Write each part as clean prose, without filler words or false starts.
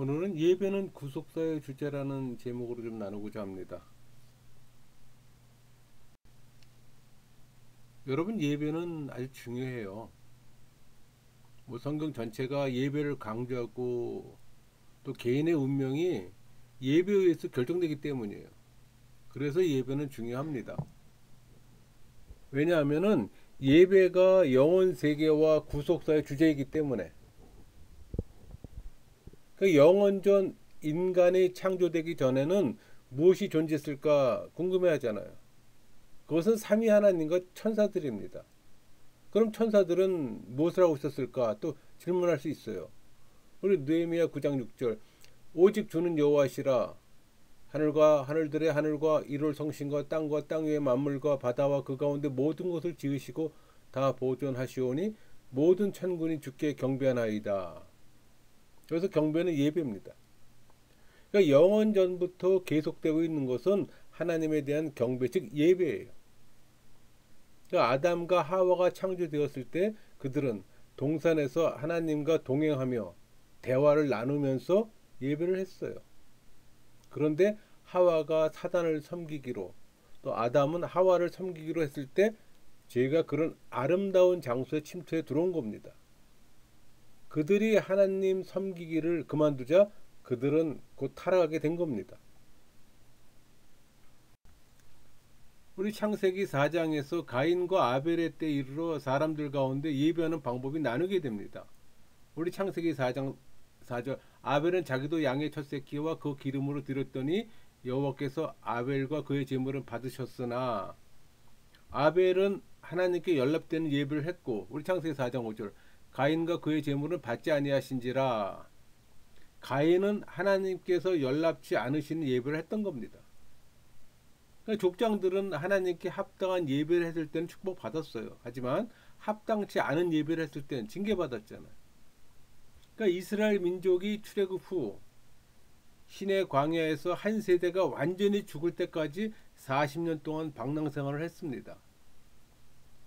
오늘은 예배는 구속사의 주제라는 제목으로 좀 나누고자 합니다. 여러분, 예배는 아주 중요해요. 성경 전체가 예배를 강조하고 또 개인의 운명이 예배에 의해서 결정되기 때문이에요. 그래서 예배는 중요합니다. 왜냐하면은 예배가 영혼 세계와 구속사의 주제이기 때문에 그 영원전 인간이 창조되기 전에는 무엇이 존재했을까 궁금해하잖아요. 그것은 삼위 하나님과 천사들입니다. 그럼 천사들은 무엇을 하고 있었을까 또 질문할 수 있어요. 우리 느헤미야 9장 6절 오직 주는 여호와시라 하늘과 하늘들의 하늘과 이룰 성신과 땅과 땅 위의 만물과 바다와 그 가운데 모든 것을 지으시고 다 보존하시오니 모든 천군이 주께 경배하나이다. 여기서 경배는 예배입니다. 그러니까 영원 전부터 계속되고 있는 것은 하나님에 대한 경배, 즉 예배예요. 그러니까 아담과 하와가 창조되었을 때 그들은 동산에서 하나님과 동행하며 대화를 나누면서 예배를 했어요. 그런데 하와가 사단을 섬기기로 또 아담은 하와를 섬기기로 했을 때 죄가 그런 아름다운 장소에 침투해 들어온 겁니다. 그들이 하나님 섬기기를 그만두자 그들은 곧 타락하게 된 겁니다. 우리 창세기 4장에서 가인과 아벨의 때 이르러 사람들 가운데 예배하는 방법이 나누게 됩니다. 우리 창세기 4장 4절 아벨은 자기도 양의 첫 새끼와 그 기름으로 드렸더니 여호와께서 아벨과 그의 제물은 받으셨으나 아벨은 하나님께 연락되는 예배를 했고 우리 창세기 4장 5절 가인과 그의 제물은 받지 아니하신지라 가인은 하나님께서 연락치 않으시는 예배를 했던 겁니다. 그러니까 족장들은 하나님께 합당한 예배를 했을 때는 축복받았어요. 하지만 합당치 않은 예배를 했을 때는 징계받았잖아요. 그러니까 이스라엘 민족이 출애굽 후 시내 광야에서 한 세대가 완전히 죽을 때까지 40년 동안 방랑생활을 했습니다.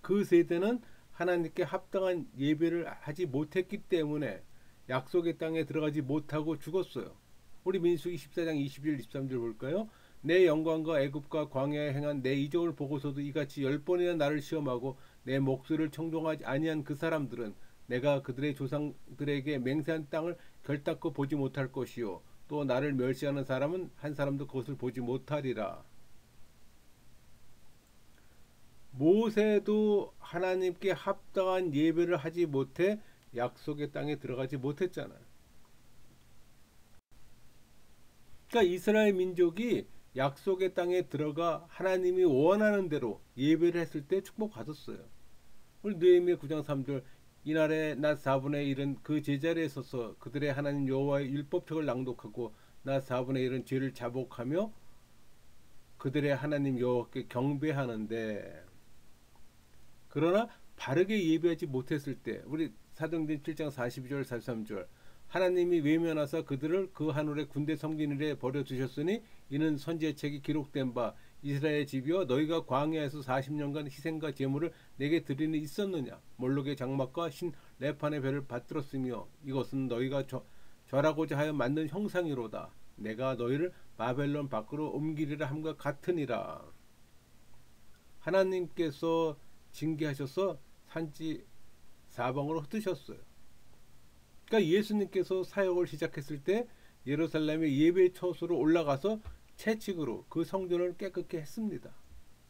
그 세대는 하나님께 합당한 예배를 하지 못했기 때문에 약속의 땅에 들어가지 못하고 죽었어요. 우리 민수기 14장 21, 23절 볼까요? 내 영광과 애굽과 광야에 행한 내 이적을 보고서도 이같이 10번이나 나를 시험하고 내 목소리를 청종하지 아니한 그 사람들은 내가 그들의 조상들에게 맹세한 땅을 결단코 보지 못할 것이요 또 나를 멸시하는 사람은 한 사람도 그것을 보지 못하리라. 모세도 하나님께 합당한 예배를 하지 못해 약속의 땅에 들어가지 못했잖아요. 그러니까 이스라엘 민족이 약속의 땅에 들어가 하나님이 원하는 대로 예배를 했을 때 축복받았어요. 우리 느헤미야 9장 3절 이날에 낮 4분의 1은 그 제자리에 서서 그들의 하나님 여호와의 율법책을 낭독하고 낮 4분의 1은 죄를 자복하며 그들의 하나님 여호와께 경배하는데 그러나 바르게 예배하지 못했을 때 우리 사도행전 7장 42절 43절 하나님이 외면하사 그들을 그 하늘의 군대 섬기는 일에 버려두셨으니 이는 선지의 책이 기록된 바 이스라엘 집이여 너희가 광야에서 40년간 희생과 제물을 내게 드리니 있었느냐 몰록의 장막과 신 레판의 배를 받들었으며 이것은 너희가 절하고자 하여 만든 형상이로다 내가 너희를 바벨론 밖으로 옮기리라 함과 같으니라. 하나님께서 징계하셔서 산지 사방으로 흩으셨어요. 그러니까 예수님께서 사역을 시작했을 때 예루살렘의 예배 처소로 올라가서 채찍으로 그 성전을 깨끗게 했습니다.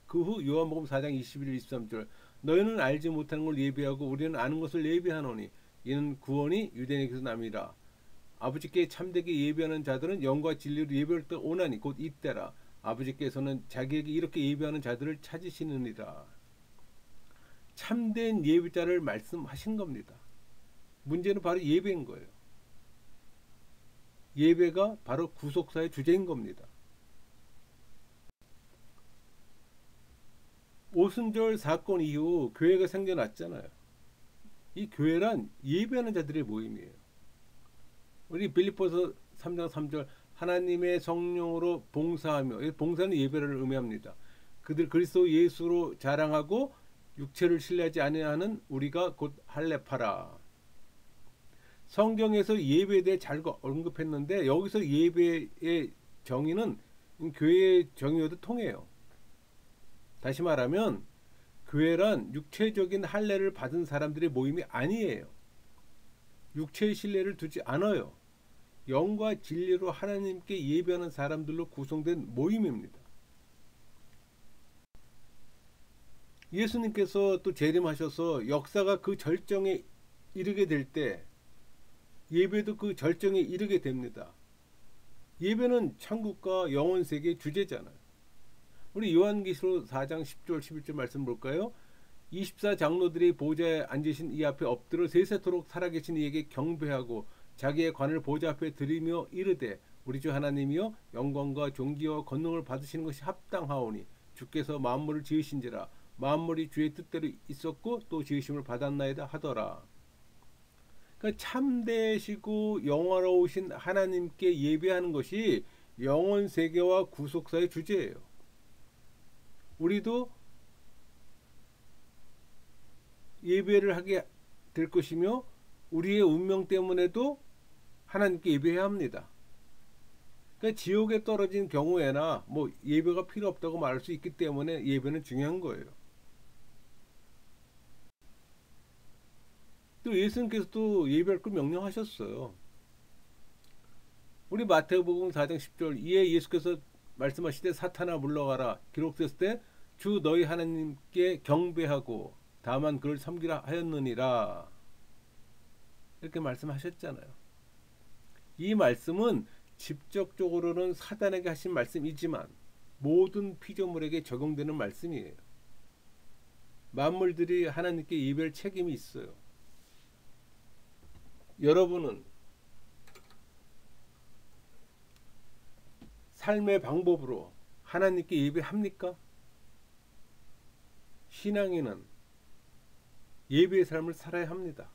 그 후 요한복음 4장 21, 23절 너희는 알지 못하는 걸 예배하고 우리는 아는 것을 예배하노니 이는 구원이 유대인에게서 남이라. 아버지께 참되게 예배하는 자들은 영과 진리로 예배할 때 오나니 곧 이때라. 아버지께서는 자기에게 이렇게 예배하는 자들을 찾으시느니라. 참된 예배자를 말씀하신 겁니다. 문제는 바로 예배인 거예요. 예배가 바로 구속사의 주제인 겁니다. 오순절 사건 이후 교회가 생겨났잖아요. 이 교회란 예배하는 자들의 모임이에요. 우리 빌립보서 3장 3절 하나님의 성령으로 봉사하며 봉사는 예배를 의미합니다. 그들 그리스도 예수로 자랑하고 육체를 신뢰하지 아니하는 우리가 곧 할례파라. 성경에서 예배에 대해 잘 언급했는데 여기서 예배의 정의는 교회의 정의와도 통해요. 다시 말하면 교회란 육체적인 할례를 받은 사람들의 모임이 아니에요. 육체의 신뢰를 두지 않아요. 영과 진리로 하나님께 예배하는 사람들로 구성된 모임입니다. 예수님께서 또 재림하셔서 역사가 그 절정에 이르게 될 때 예배도 그 절정에 이르게 됩니다. 예배는 천국과 영원 세계의 주제잖아요. 우리 요한계시록 4장 10절 11절 말씀 볼까요? 24장로들이 보좌에 앉으신 이 앞에 엎드려 세세토록 살아계신 이에게 경배하고 자기의 관을 보좌 앞에 드리며 이르되 우리 주 하나님이여 영광과 존귀와 권능을 받으시는 것이 합당하오니 주께서 만물을 지으신지라 만물이 주의 뜻대로 있었고 또 지으심을 받았나이다 하더라. 그러니까 참되시고 영화로우신 하나님께 예배하는 것이 영원 세계와 구속사의 주제예요. 우리도 예배를 하게 될 것이며 우리의 운명 때문에도 하나님께 예배해야 합니다. 그러니까 지옥에 떨어진 경우에나 뭐 예배가 필요 없다고 말할 수 있기 때문에 예배는 중요한 거예요. 또 예수님께서도 예배할 걸 명령하셨어요. 우리 마태복음 4장 10절 이에 예수께서 말씀하시되 사탄아 물러가라 기록됐을 때 주 너희 하나님께 경배하고 다만 그를 섬기라 하였느니라 이렇게 말씀하셨잖아요. 이 말씀은 직접적으로는 사단에게 하신 말씀이지만 모든 피조물에게 적용되는 말씀이에요. 만물들이 하나님께 예배할 책임이 있어요. 여러분은 삶의 방법으로 하나님께 예배합니까? 신앙인은 예배의 삶을 살아야 합니다.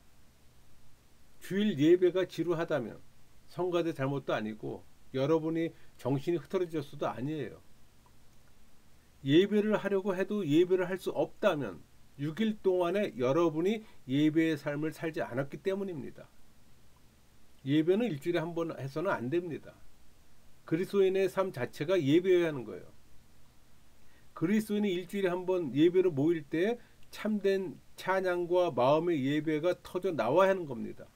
주일 예배가 지루하다면 성가대 잘못도 아니고 여러분이 정신이 흐트러졌어도 아니에요. 예배를 하려고 해도 예배를 할 수 없다면 6일 동안에 여러분이 예배의 삶을 살지 않았기 때문입니다. 예배는 일주일에 한 번 해서는 안 됩니다. 그리스도인의 삶 자체가 예배여야 하는 거예요. 그리스도인이 일주일에 한 번 예배로 모일 때 참된 찬양과 마음의 예배가 터져 나와야 하는 겁니다.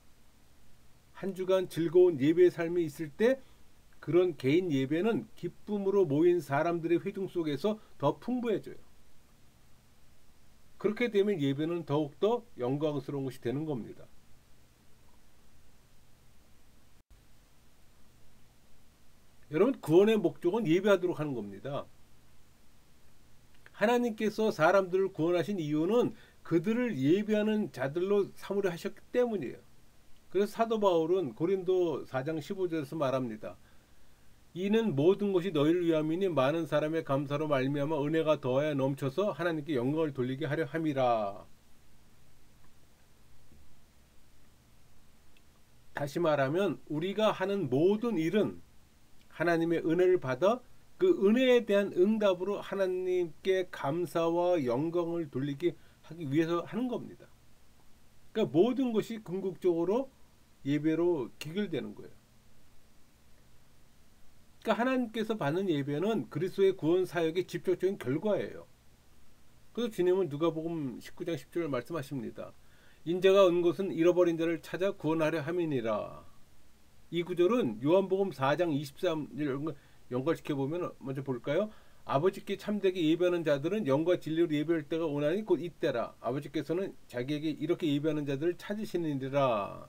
한 주간 즐거운 예배의 삶이 있을 때 그런 개인 예배는 기쁨으로 모인 사람들의 회중 속에서 더 풍부해져요. 그렇게 되면 예배는 더욱더 영광스러운 것이 되는 겁니다. 여러분 구원의 목적은 예배하도록 하는 겁니다. 하나님께서 사람들을 구원하신 이유는 그들을 예배하는 자들로 삼으려 하셨기 때문이에요. 그래서 사도 바울은 고린도 4장 15절에서 말합니다. 이는 모든 것이 너희를 위함이니 많은 사람의 감사로 말미암아 은혜가 더하여 넘쳐서 하나님께 영광을 돌리게 하려 함이라. 다시 말하면 우리가 하는 모든 일은 하나님의 은혜를 받아 그 은혜에 대한 응답으로 하나님께 감사와 영광을 돌리게 하기 위해서 하는 겁니다. 그러니까 모든 것이 궁극적으로 예배로 귀결되는 거예요. 그러니까 하나님께서 받는 예배는 그리스도의 구원 사역의 직접적인 결과예요. 그래서 주님은 누가복음 19장 10절을 말씀하십니다. 인자가 온 것은 잃어버린 자를 찾아 구원하려 함이니라. 이 구절은 요한복음 4장 23절 연관시켜 보면 먼저 볼까요? 아버지께 참되게 예배하는 자들은 영과 진리로 예배할 때가 오나니 곧 이때라. 아버지께서는 자기에게 이렇게 예배하는 자들을 찾으시느니라.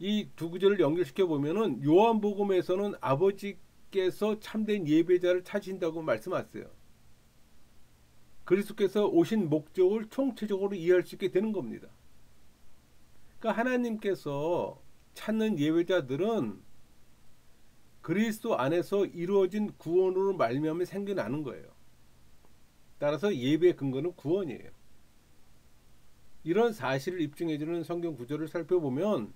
이 두 구절을 연결시켜 보면은 요한복음에서는 아버지께서 참된 예배자를 찾으신다고 말씀하세요. 그리스도께서 오신 목적을 총체적으로 이해할 수 있게 되는 겁니다. 그러니까 하나님께서 찾는 예배자들은 그리스도 안에서 이루어진 구원으로 말미암아 생겨나는 거예요. 따라서 예배의 근거는 구원이에요. 이런 사실을 입증해주는 성경 구절을 살펴보면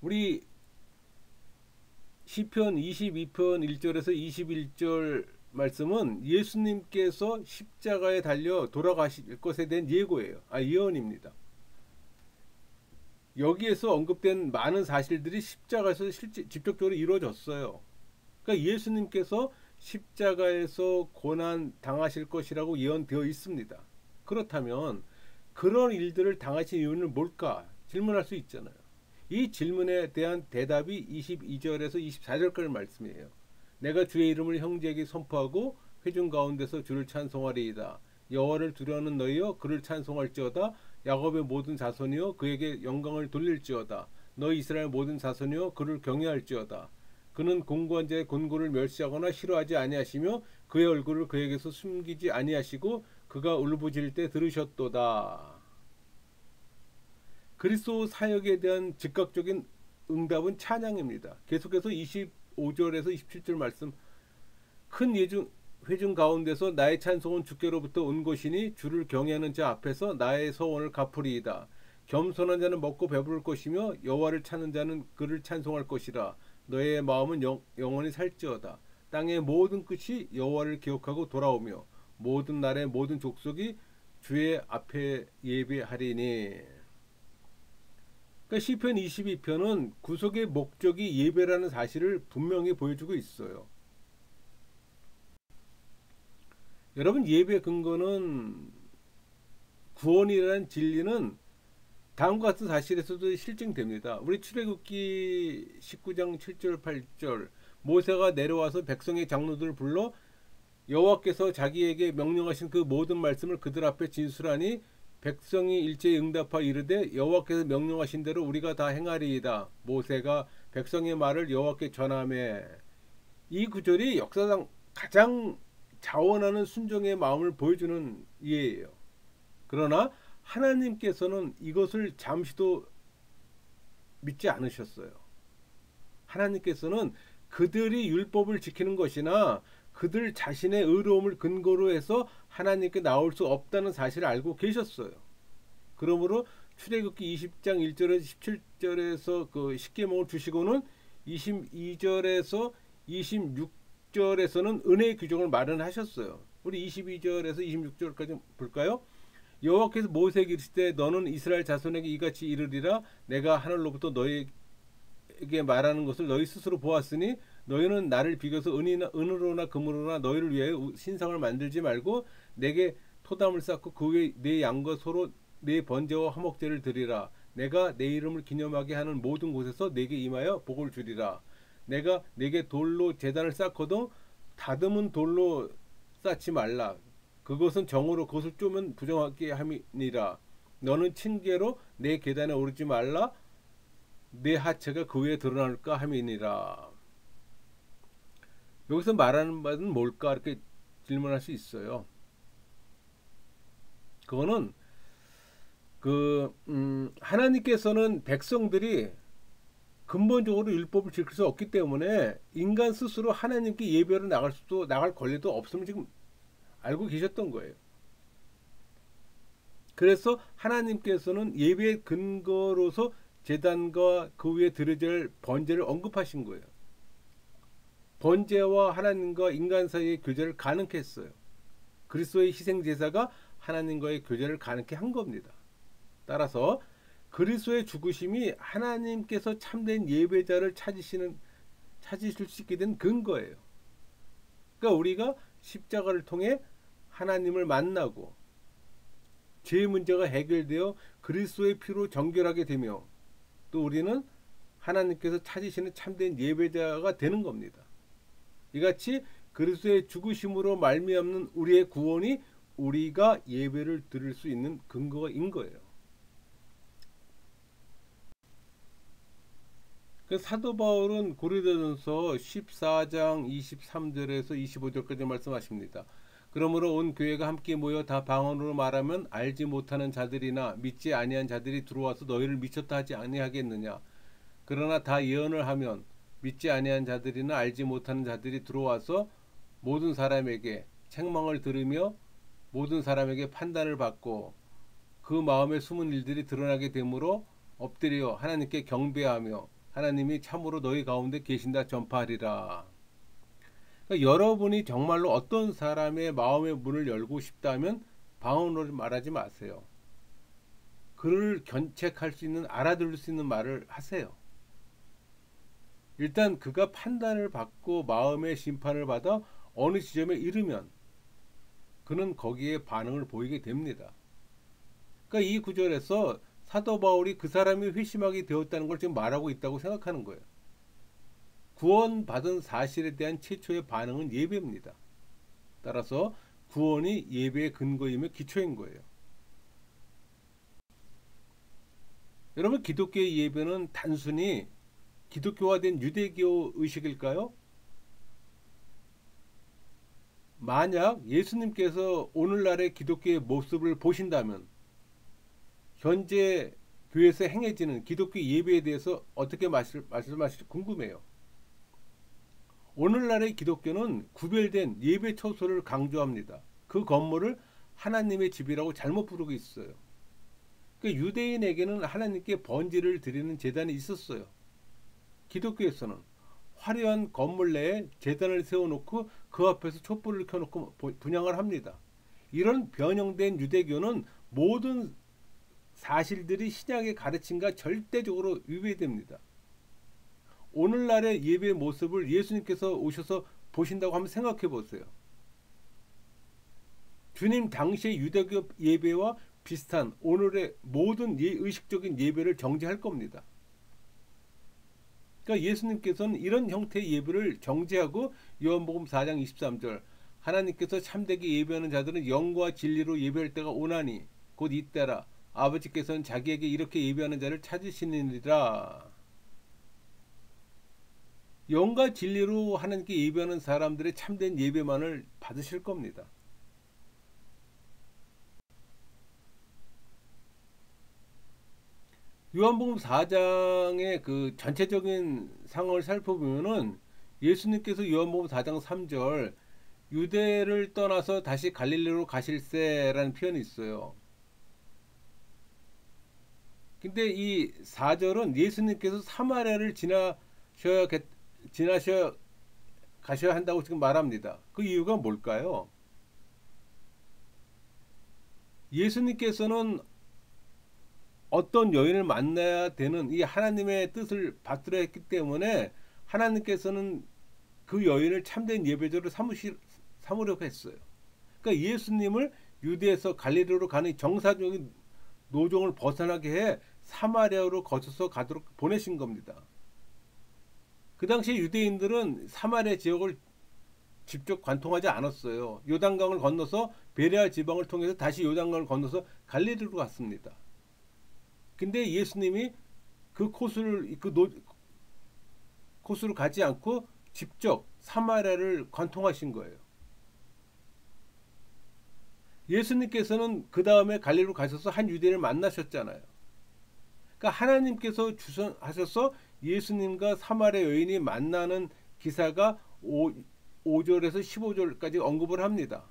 우리 시편 22편 1절에서 21절 말씀은 예수님께서 십자가에 달려 돌아가실 것에 대한 예고예요. 예언입니다. 여기에서 언급된 많은 사실들이 십자가에서 실제 직접적으로 이루어졌어요. 그러니까 예수님께서 십자가에서 고난 당하실 것이라고 예언되어 있습니다. 그렇다면 그런 일들을 당하신 이유는 뭘까? 질문할 수 있잖아요. 이 질문에 대한 대답이 22절에서 24절까지 말씀이에요. 내가 주의 이름을 형제에게 선포하고 회중 가운데서 주를 찬송하리이다. 여호와를 두려워하는 너희여 그를 찬송할지어다. 야곱의 모든 자손이여 그에게 영광을 돌릴지어다. 너희 이스라엘 모든 자손이여 그를 경외할지어다. 그는 공고한 자의 곤고를 멸시하거나 싫어하지 아니하시며 그의 얼굴을 그에게서 숨기지 아니하시고 그가 울부짖을 때 들으셨도다. 그리스도 사역에 대한 즉각적인 응답은 찬양입니다. 계속해서 25절에서 27절 말씀, 큰 회중 가운데서 나의 찬송은 주께로부터 온 것이니 주를 경외하는 자 앞에서 나의 서원을 갚으리이다. 겸손한 자는 먹고 배부를 것이며 여호와를 찾는 자는 그를 찬송할 것이라. 너의 마음은 영원히 살지어다. 땅의 모든 끝이 여호와를 기억하고 돌아오며 모든 나라의 모든 족속이 주의 앞에 예배하리니. 그러니까 시편 22편은 구속의 목적이 예배라는 사실을 분명히 보여주고 있어요. 여러분, 예배 근거는 구원이라는 진리는 다음과 같은 사실에서도 실증됩니다. 우리 출애굽기 19장 7절 8절, 모세가 내려와서 백성의 장로들을 불러 여호와께서 자기에게 명령하신 그 모든 말씀을 그들 앞에 진술하니 백성이 일제히 응답하여 이르되 여호와께서 명령하신 대로 우리가 다 행하리이다. 모세가 백성의 말을 여호와께 전하매. 이 구절이 역사상 가장 자원하는 순종의 마음을 보여주는 예예요. 그러나 하나님께서는 이것을 잠시도 믿지 않으셨어요. 하나님께서는 그들이 율법을 지키는 것이나 그들 자신의 의로움을 근거로 해서 하나님께 나올 수 없다는 사실을 알고 계셨어요. 그러므로 출애굽기 20장 1절에서 17절에서 그 십계명을 주시고는 22절에서 26절에서는 은혜의 규정을 마련하셨어요. 우리 22절에서 26절까지 볼까요? 여호와께서 모세에게 이르시되 너는 이스라엘 자손에게 이같이 이르리라. 내가 하늘로부터 너희에게 말하는 것을 너희 스스로 보았으니 너희는 나를 비교해서 은으로나 금으로나 너희를 위하여 신상을 만들지 말고 내게 토담을 쌓고 그 위에 내 양과 소로 내 번제와 화목제를 드리라. 내가 내 이름을 기념하게 하는 모든 곳에서 내게 임하여 복을 주리라. 내가 내게 돌로 제단을 쌓거든 다듬은 돌로 쌓지 말라. 그것은 정으로 그것을 쪼면 부정하게 함이니라. 너는 층계로 내 계단에 오르지 말라. 내 하체가 그 위에 드러날까 함이니라. 여기서 말하는 바는 뭘까? 이렇게 질문할 수 있어요. 그거는 하나님께서는 백성들이 근본적으로 율법을 지킬 수 없기 때문에 인간 스스로 하나님께 예배로 나갈 권리도 없음을 지금 알고 계셨던 거예요. 그래서 하나님께서는 예배의 근거로서 제단과 그 위에 드려질 번제를 언급하신 거예요. 번제와 하나님과 인간 사이의 교제를 가능케 했어요. 그리스도의 희생제사가 하나님과의 교제를 가능케 한 겁니다. 따라서 그리스도의 죽으심이 하나님께서 참된 예배자를 찾으실 수 있게 된 근거예요. 그러니까 우리가 십자가를 통해 하나님을 만나고 죄의 문제가 해결되어 그리스도의 피로 정결하게 되며 또 우리는 하나님께서 찾으시는 참된 예배자가 되는 겁니다. 이같이 그리스도의 죽으심으로 말미암는 우리의 구원이 우리가 예배를 드릴 수 있는 근거인 거예요. 사도 바울은 고린도전서 14장 23절에서 25절까지 말씀하십니다. 그러므로 온 교회가 함께 모여 다 방언으로 말하면 알지 못하는 자들이나 믿지 아니한 자들이 들어와서 너희를 미쳤다 하지 아니하겠느냐. 그러나 다 예언을 하면 믿지 아니한 자들이나 알지 못하는 자들이 들어와서 모든 사람에게 책망을 들으며 모든 사람에게 판단을 받고 그 마음의 숨은 일들이 드러나게 되므로 엎드려 하나님께 경배하며 하나님이 참으로 너희 가운데 계신다 전파하리라. 그러니까 여러분이 정말로 어떤 사람의 마음의 문을 열고 싶다면 방언으로 말하지 마세요. 그를 견책할 수 있는, 알아들을 수 있는 말을 하세요. 일단 그가 판단을 받고 마음의 심판을 받아 어느 지점에 이르면 그는 거기에 반응을 보이게 됩니다. 그러니까 이 구절에서 사도 바울이 그 사람이 회심하게 되었다는 걸 지금 말하고 있다고 생각하는 거예요. 구원받은 사실에 대한 최초의 반응은 예배입니다. 따라서 구원이 예배의 근거이며 기초인 거예요. 여러분, 기독교의 예배는 단순히 기독교화된 유대교 의식일까요? 만약 예수님께서 오늘날의 기독교의 모습을 보신다면 현재 교회에서 행해지는 기독교 예배에 대해서 어떻게 말씀하실지 궁금해요. 오늘날의 기독교는 구별된 예배 처소를 강조합니다. 그 건물을 하나님의 집이라고 잘못 부르고 있어요. 그러니까 유대인에게는 하나님께 번제를 드리는 제단이 있었어요. 기독교에서는 화려한 건물 내에 제단을 세워놓고 그 앞에서 촛불을 켜놓고 분향을 합니다. 이런 변형된 유대교는 모든 사실들이 신약의 가르침과 절대적으로 위배됩니다. 오늘날의 예배 모습을 예수님께서 오셔서 보신다고 한번 생각해 보세요. 주님 당시의 유대교 예배와 비슷한 오늘의 모든 의식적인 예배를 정죄할 겁니다. 그러니까 예수님께서는 이런 형태의 예배를 정죄하고 요한복음 4장 23절 하나님께서 참되게 예배하는 자들은 영과 진리로 예배할 때가 오나니 곧 이때라 아버지께서는 자기에게 이렇게 예배하는 자를 찾으시느니라. 영과 진리로 하나님께 예배하는 사람들의 참된 예배만을 받으실 겁니다. 요한복음 4장의 그 전체적인 상황을 살펴보면은 예수님께서 요한복음 4장 3절 유대를 떠나서 다시 갈릴리로 가실세라는 표현이 있어요. 근데 이 4절은 예수님께서 사마리아를 지나셔야 가셔야 한다고 지금 말합니다. 그 이유가 뭘까요? 예수님께서는 어떤 여인을 만나야 되는 이 하나님의 뜻을 받들어야 했기 때문에 하나님께서는 그 여인을 참된 예배자로 삼으려고 했어요. 그러니까 예수님을 유대에서 갈릴리로 가는 정사적인 노종을 벗어나게 해 사마리아로 거쳐서 가도록 보내신 겁니다. 그 당시 유대인들은 사마리아 지역을 직접 관통하지 않았어요. 요단강을 건너서 베레아 지방을 통해서 다시 요단강을 건너서 갈릴리로 갔습니다. 근데 예수님이 그 코스를 가지 않고 직접 사마리아를 관통하신 거예요. 예수님께서는 그 다음에 갈릴리로 가셔서 한 유대인을 만나셨잖아요. 그러니까 하나님께서 주선하셔서 예수님과 사마리아 여인이 만나는 기사가 5절에서 15절까지 언급을 합니다.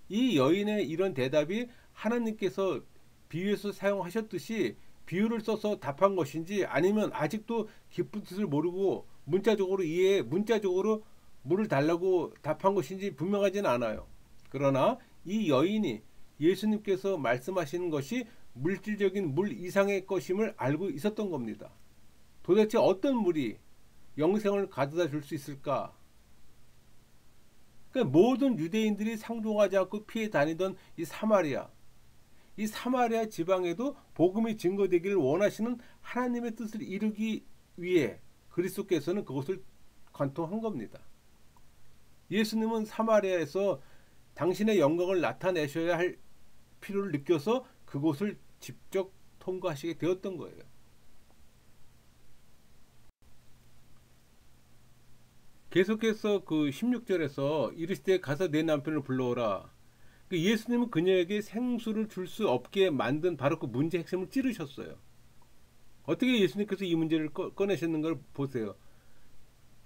이 여인의 이런 대답이 하나님께서 비유에서 사용하셨듯이 비유를 써서 답한 것인지 아니면 아직도 깊은 뜻을 모르고 문자적으로 물을 달라고 답한 것인지 분명하지는 않아요. 그러나 이 여인이 예수님께서 말씀하시는 것이 물질적인 물 이상의 것임을 알고 있었던 겁니다. 도대체 어떤 물이 영생을 가져다 줄 수 있을까? 그러니까 모든 유대인들이 상종하지 않고 피해 다니던 이 사마리아 지방에도 복음이 증거되기를 원하시는 하나님의 뜻을 이루기 위해 그리스도께서는 그것을 관통한 겁니다. 예수님은 사마리아에서 당신의 영광을 나타내셔야 할 필요를 느껴서 그곳을 직접 통과하시게 되었던 거예요. 계속해서 그 16절에서 이르시되 가서 내 남편을 불러오라. 예수님은 그녀에게 생수를 줄 수 없게 만든 바로 그 문제 핵심을 찌르셨어요. 어떻게 예수님께서 이 문제를 꺼내셨는가를 보세요.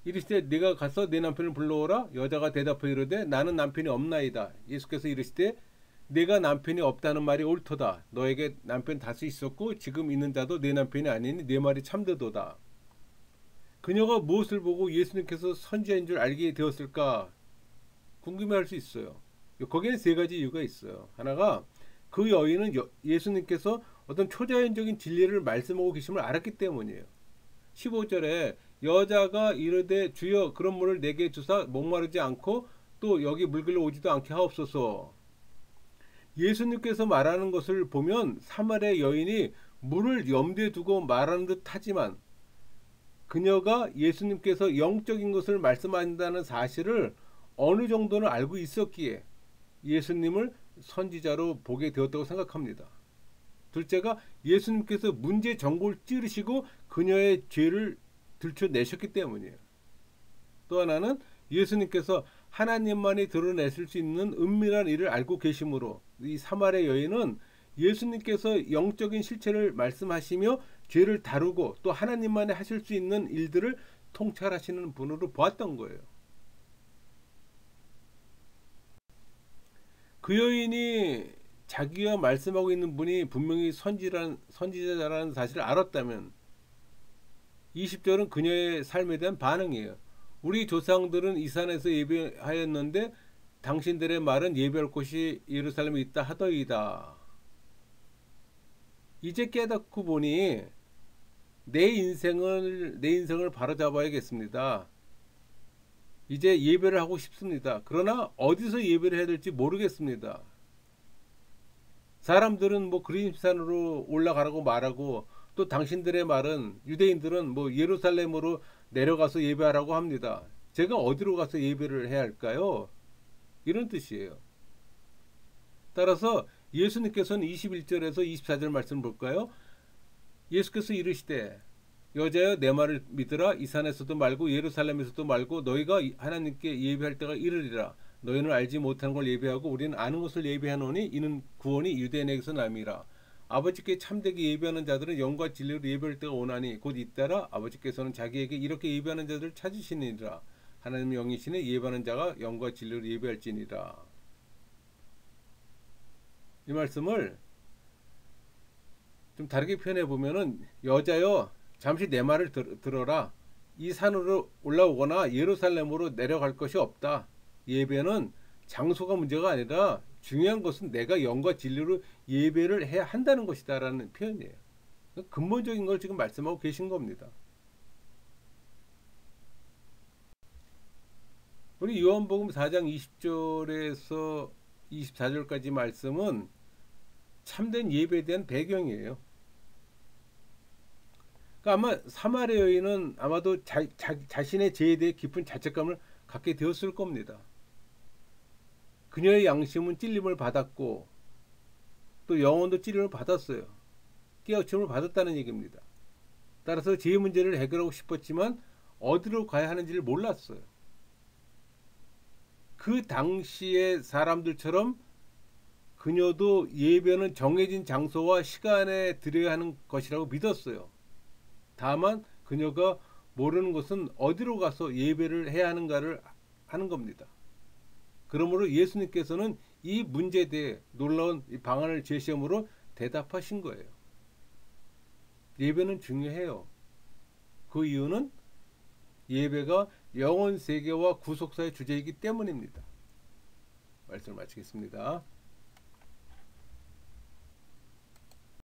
이르시되 네가 가서 내 남편을 불러오라. 여자가 대답하여 이르되 나는 남편이 없나이다. 예수께서 이르시되 네가 남편이 없다는 말이 옳도다. 너에게 남편 다수 있었고 지금 있는 자도 내 남편이 아니니 네 말이 참되도다. 그녀가 무엇을 보고 예수님께서 선지자인 줄 알게 되었을까 궁금해할 수 있어요. 거기에는 세 가지 이유가 있어요. 하나가 그 여인은 예수님께서 어떤 초자연적인 진리를 말씀하고 계심을 알았기 때문이에요. 15절에 여자가 이르되 주여 그런 물을 내게 주사 목마르지 않고 또 여기 물길로 오지도 않게 하옵소서. 예수님께서 말하는 것을 보면 사마리아 여인이 물을 염두에 두고 말하는 듯 하지만 그녀가 예수님께서 영적인 것을 말씀한다는 사실을 어느 정도는 알고 있었기에 예수님을 선지자로 보게 되었다고 생각합니다. 둘째가 예수님께서 문제 전골 찌르시고 그녀의 죄를 들춰내셨기 때문이에요. 또 하나는 예수님께서 하나님만이 드러내실 수 있는 은밀한 일을 알고 계시므로 이 사마리아 여인은 예수님께서 영적인 실체를 말씀하시며 죄를 다루고 또 하나님만이 하실 수 있는 일들을 통찰하시는 분으로 보았던 거예요. 그 여인이 자기가 말씀하고 있는 분이 분명히 선지자라는 사실을 알았다면 20절은 그녀의 삶에 대한 반응이에요. 우리 조상들은 이 산에서 예배하였는데 당신들의 말은 예배할 곳이 예루살렘에 있다 하더이다. 이제 깨닫고 보니 내 인생을 바로잡아야겠습니다. 이제 예배를 하고 싶습니다. 그러나 어디서 예배를 해야 될지 모르겠습니다. 사람들은 뭐 그리심산으로 올라가라고 말하고 또 당신들의 말은 유대인들은 뭐 예루살렘으로 내려가서 예배하라고 합니다. 제가 어디로 가서 예배를 해야 할까요? 이런 뜻이에요. 따라서 예수님께서는 21절에서 24절 말씀을 볼까요? 예수께서 이르시되 여자여 내 말을 믿으라. 이 산에서도 말고 예루살렘에서도 말고 너희가 하나님께 예배할 때가 이르리라. 너희는 알지 못하는 걸 예배하고 우리는 아는 것을 예배하노니 이는 구원이 유대인에게서 남이라. 아버지께 참되게 예배하는 자들은 영과 진리로 예배할 때가 오나니 곧 잇따라 아버지께서는 자기에게 이렇게 예배하는 자들을 찾으시니라. 하나님의 영이시니 예배하는 자가 영과 진리로 예배할지니라. 이 말씀을 좀 다르게 표현해 보면은 여자여 잠시 내 말을 들어라. 이 산으로 올라오거나 예루살렘으로 내려갈 것이 없다. 예배는 장소가 문제가 아니라 중요한 것은 내가 영과 진리로 예배를 해야 한다는 것이다 라는 표현이에요. 근본적인 걸 지금 말씀하고 계신 겁니다. 우리 요한복음 4장 20절에서 24절까지 말씀은 참된 예배에 대한 배경이에요. 그러니까 아마 사마리아 여인은 아마도 자신의 죄에 대해 깊은 자책감을 갖게 되었을 겁니다. 그녀의 양심은 찔림을 받았고 또 영혼도 찔림을 받았어요. 깨우침을 받았다는 얘기입니다. 따라서 죄의 문제를 해결하고 싶었지만 어디로 가야 하는지를 몰랐어요. 그 당시의 사람들처럼 그녀도 예배는 정해진 장소와 시간에 드려야 하는 것이라고 믿었어요. 다만 그녀가 모르는 것은 어디로 가서 예배를 해야 하는가를 하는 겁니다. 그러므로 예수님께서는 이 문제에 대해 놀라운 방안을 제시함으로 대답하신 거예요. 예배는 중요해요. 그 이유는 예배가 영혼 세계와 구속사의 주제이기 때문입니다. 말씀을 마치겠습니다.